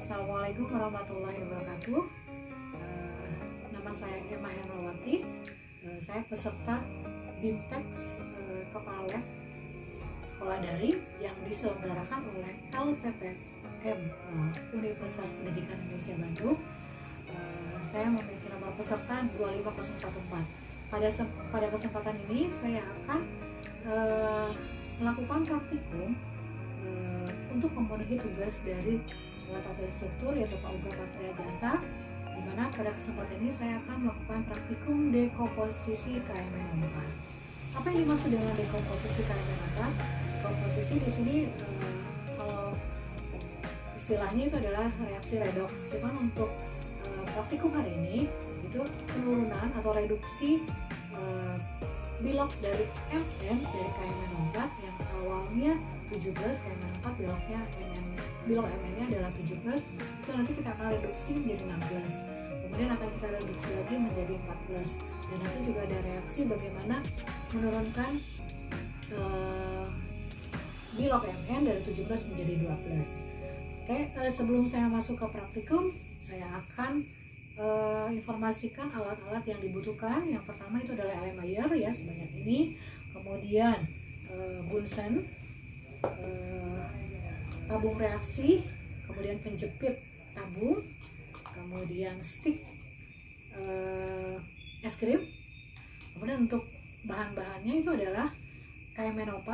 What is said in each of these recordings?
Assalamualaikum warahmatullahi wabarakatuh. Nama saya Emma Herawati. Saya peserta BIMTEK Kepala Lab Sekolah Daring yang diselenggarakan oleh LPPM Universitas Pendidikan Indonesia Bandung. Saya memiliki nomor peserta 25014. Pada kesempatan ini saya akan melakukan praktikum untuk memenuhi tugas dari salah satu instruktur yaitu Pak Uga Patria Jasa, di mana pada kesempatan ini saya akan melakukan praktikum dekomposisi KMN4. Apa yang dimaksud dengan dekomposisi KMN4? Dekomposisi di sini kalau istilahnya itu adalah reaksi redoks. Cuman untuk praktikum hari ini itu penurunan atau reduksi bilok dari MN dari KMN4 yang awalnya 17, KMN4 bilok MN-nya adalah 17, itu nanti kita akan reduksi menjadi 16, kemudian akan kita reduksi lagi menjadi 14, dan nanti juga ada reaksi bagaimana menurunkan bilok MN dari 17 menjadi 12. Oke, sebelum saya masuk ke praktikum, saya akan informasikan alat-alat yang dibutuhkan. Yang pertama itu adalah Erlenmeyer ya, sebanyak ini, kemudian Bunsen, tabung reaksi, kemudian penjepit tabung, kemudian stick es krim. Kemudian untuk bahan-bahannya itu adalah KMN4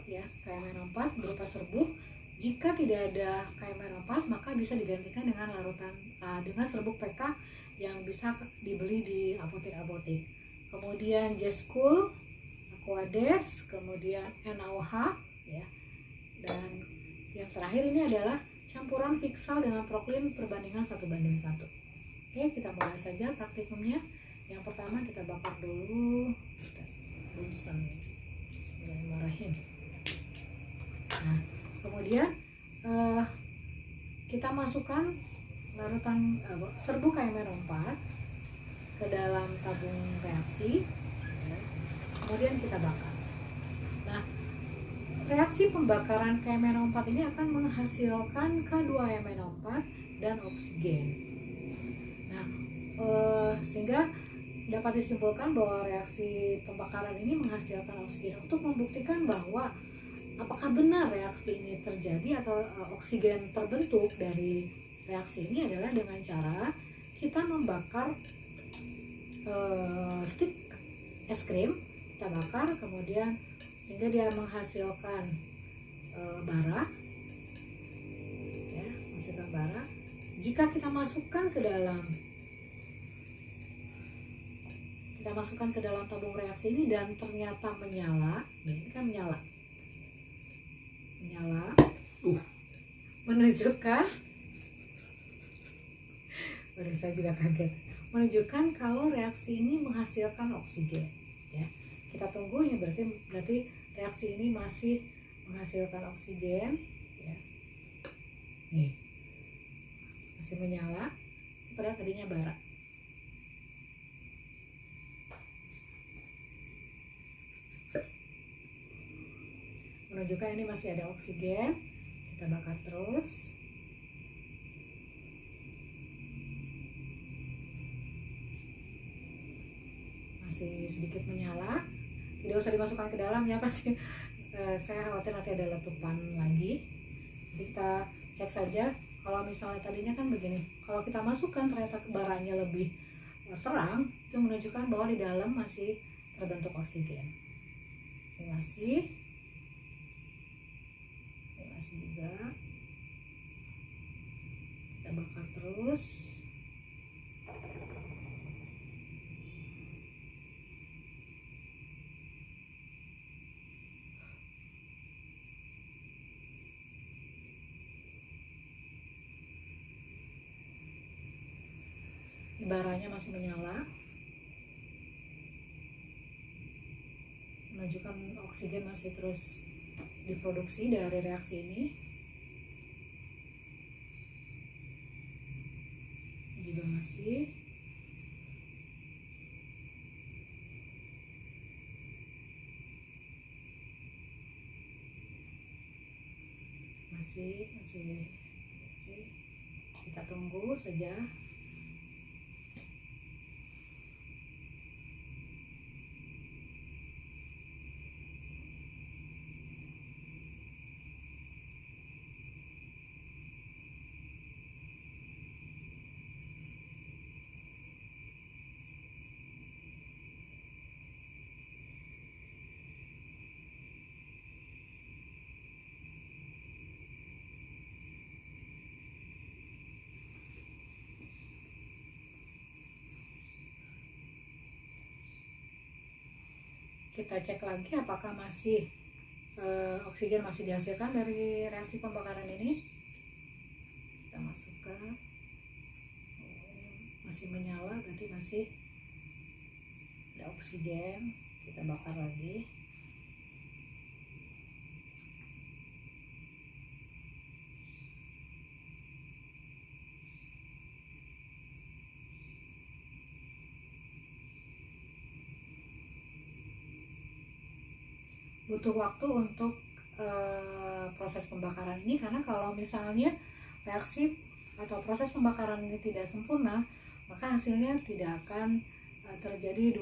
ya, KMN4 berupa serbuk. Jika tidak ada KMN4 maka bisa digantikan dengan larutan dengan serbuk PK yang bisa dibeli di apotek-apotek. Kemudian J-School, Aquades, kemudian NaOH ya. Dan yang terakhir ini adalah campuran Fixal dengan Proklin perbandingan 1:1. Oke, kita mulai saja praktikumnya. Yang pertama kita bakar dulu Bunsen. Bismillahirrahmanirrahim. Nah, kemudian kita masukkan larutan serbuk KMN4 ke dalam tabung reaksi ya. Kemudian kita bakar. Nah, reaksi pembakaran KMN4 ini akan menghasilkan K2MnO4 dan oksigen. Nah, sehingga dapat disimpulkan bahwa reaksi pembakaran ini menghasilkan oksigen. Untuk membuktikan bahwa apakah benar reaksi ini terjadi atau oksigen terbentuk dari reaksi ini adalah dengan cara kita membakar stick es krim, kita bakar kemudian sehingga dia menghasilkan bara ya, menghasilkan bara. Jika kita masukkan ke dalam tabung reaksi ini dan ternyata menyala, ini kan menyala menunjukkan, saya juga kaget, menunjukkan kalau reaksi ini menghasilkan oksigen ya. Kita tunggu, ini berarti reaksi ini masih menghasilkan oksigen ya. Nih, masih menyala, padahal tadinya bara. Menunjukkan ini masih ada oksigen. Kita bakar terus. Masih sedikit menyala. Tidak usah dimasukkan ke dalam ya, pasti saya khawatir nanti ada letupan lagi. Jadi kita cek saja. Kalau misalnya tadinya kan begini, kalau kita masukkan ternyata baranya lebih terang, itu menunjukkan bahwa di dalam masih terbentuk oksigen. Ini masih juga. Kita bakar terus. Baranya masih menyala, menunjukkan oksigen masih terus diproduksi dari reaksi ini. Juga masih. masih Kita tunggu saja. Kita cek lagi apakah masih oksigen masih dihasilkan dari reaksi pembakaran ini. Kita masukkan, masih menyala, berarti masih ada oksigen. Kita bakar lagi. Butuh waktu untuk proses pembakaran ini, karena kalau misalnya reaksi atau proses pembakaran ini tidak sempurna, maka hasilnya tidak akan terjadi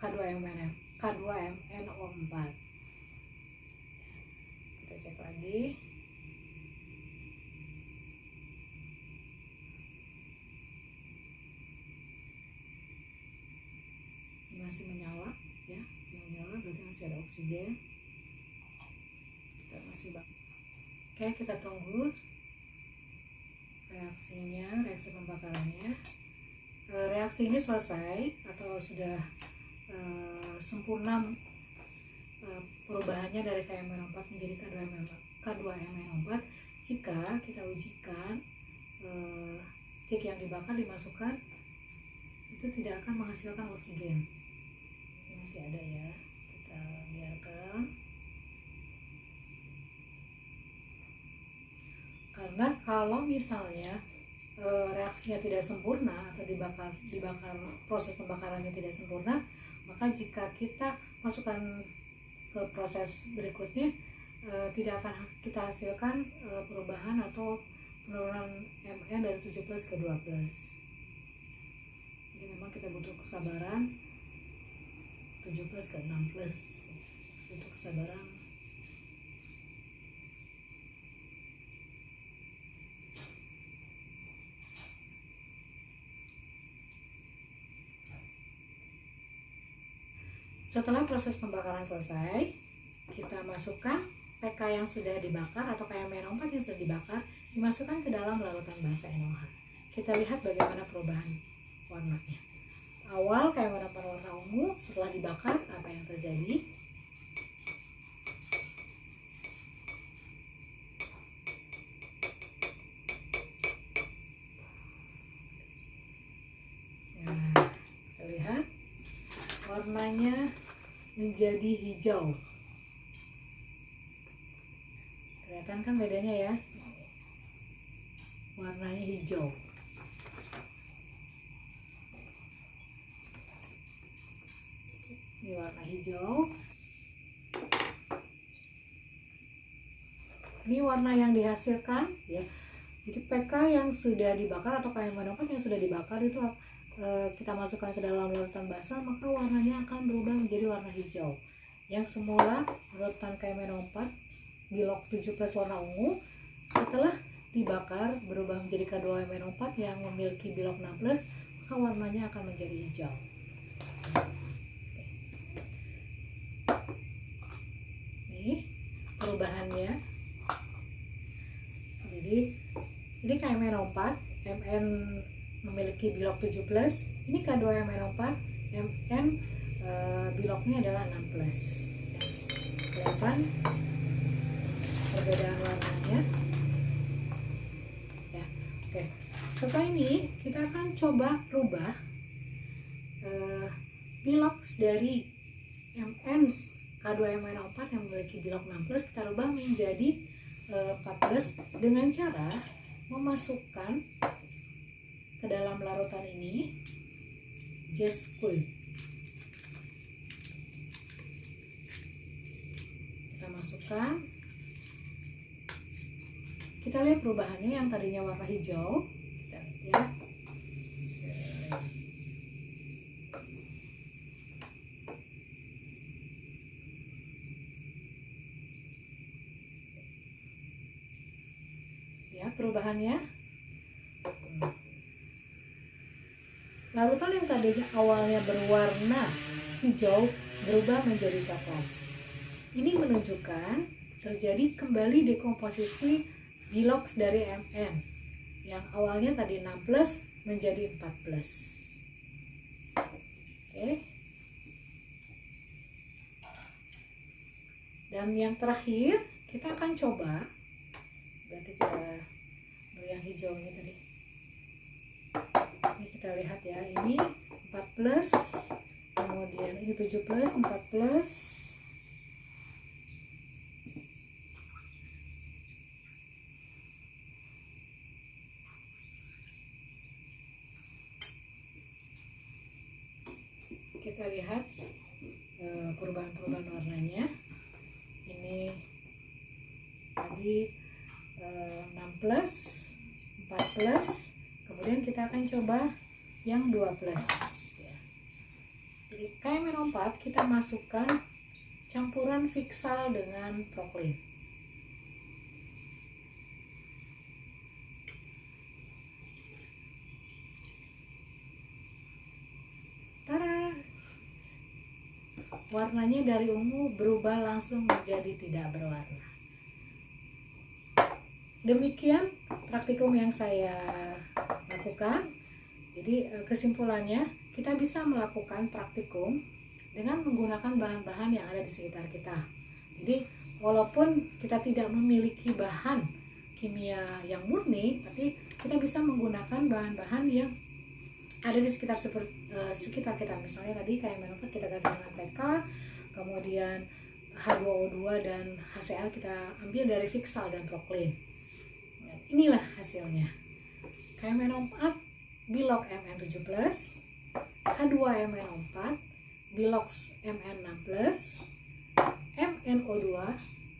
K2MnO4. Kita cek lagi. Ini masih menyala ya, berarti masih ada oksigen. Kita masih Oke, kita tunggu reaksinya, reaksi pembakarannya. Reaksi ini selesai atau sudah sempurna perubahannya dari KMNO4 menjadi K2MnO4 jika kita ujikan stik yang dibakar dimasukkan itu tidak akan menghasilkan oksigen. Ini masih ada ya, kita biarkan. Karena kalau misalnya reaksinya tidak sempurna atau dibakar proses pembakarannya tidak sempurna, maka jika kita masukkan ke proses berikutnya tidak akan kita hasilkan perubahan atau penurunan Mn dari 7+ ke 2+. Jadi memang kita butuh kesabaran 7+ ke 6+, butuh kesabaran. Setelah proses pembakaran selesai, kita masukkan PK yang sudah dibakar atau KMNO4 yang sudah dibakar, dimasukkan ke dalam larutan basa NaOH. Kita lihat bagaimana perubahan warnanya. Awal KMNO4 warna ungu, setelah dibakar apa yang terjadi? Nah, kita lihat warnanya menjadi hijau. Kelihatan kan bedanya ya? Warnanya hijau. Ini warna hijau. Ini warna yang dihasilkan ya. Jadi PK yang sudah dibakar atau KMNO4 yang sudah dibakar itu kita masukkan ke dalam larutan basah, maka warnanya akan berubah menjadi warna hijau. Yang semula larutan KMNO4 bilok 7+ warna ungu, setelah dibakar berubah menjadi K2MnO4 yang memiliki bilok 6+, maka warnanya akan menjadi hijau. Nih perubahannya. Jadi ini KMNO4, Mn memiliki bilok 7+, ini K2MnO4, Mn biloknya adalah 6+. Kelihatan perbedaan warnanya ya. Oke, setelah ini kita akan coba rubah bilok dari Mn K2MnO4 yang memiliki bilok 6+, kita rubah menjadi 4+ dengan cara memasukkan ke dalam larutan ini jas cool. Kita masukkan, Kita lihat perubahannya, yang tadinya warna hijau, kita lihat ya. Ya, perubahannya. Larutan yang tadinya awalnya berwarna hijau berubah menjadi coklat. Ini menunjukkan terjadi kembali dekomposisi bilox dari Mn yang awalnya tadi 6+ menjadi 4+. Oke. Dan yang terakhir kita akan coba, berarti kita yang hijau ini tadi. Ini kita lihat ya, ini 4+, kemudian ini 7+, 4+. Kita lihat perubahan-perubahan warnanya. Ini tadi 6+, 4+, kemudian kita akan coba yang 2+ ya. Jadi KMNO4 kita masukkan campuran Fixal dengan Proclean. Tada! Warnanya dari ungu berubah langsung menjadi tidak berwarna. Demikian praktikum yang saya lakukan. Jadi kesimpulannya, kita bisa melakukan praktikum dengan menggunakan bahan-bahan yang ada di sekitar kita. Jadi walaupun kita tidak memiliki bahan kimia yang murni, tapi kita bisa menggunakan bahan-bahan yang ada di sekitar kita. Misalnya tadi kayak menurut kita ganti dengan PK, kemudian H2O2 dan HCl kita ambil dari Fixal dan Proclean. Inilah hasilnya. KMNO4 bilox Mn7+, H2MnO4 bilox Mn6+, MnO2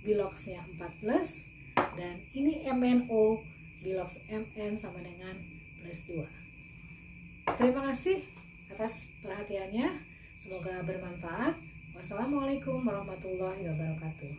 biloxnya 4+, dan ini MnO bilox Mn sama dengan +2. Terima kasih atas perhatiannya, semoga bermanfaat. Wassalamualaikum warahmatullahi wabarakatuh.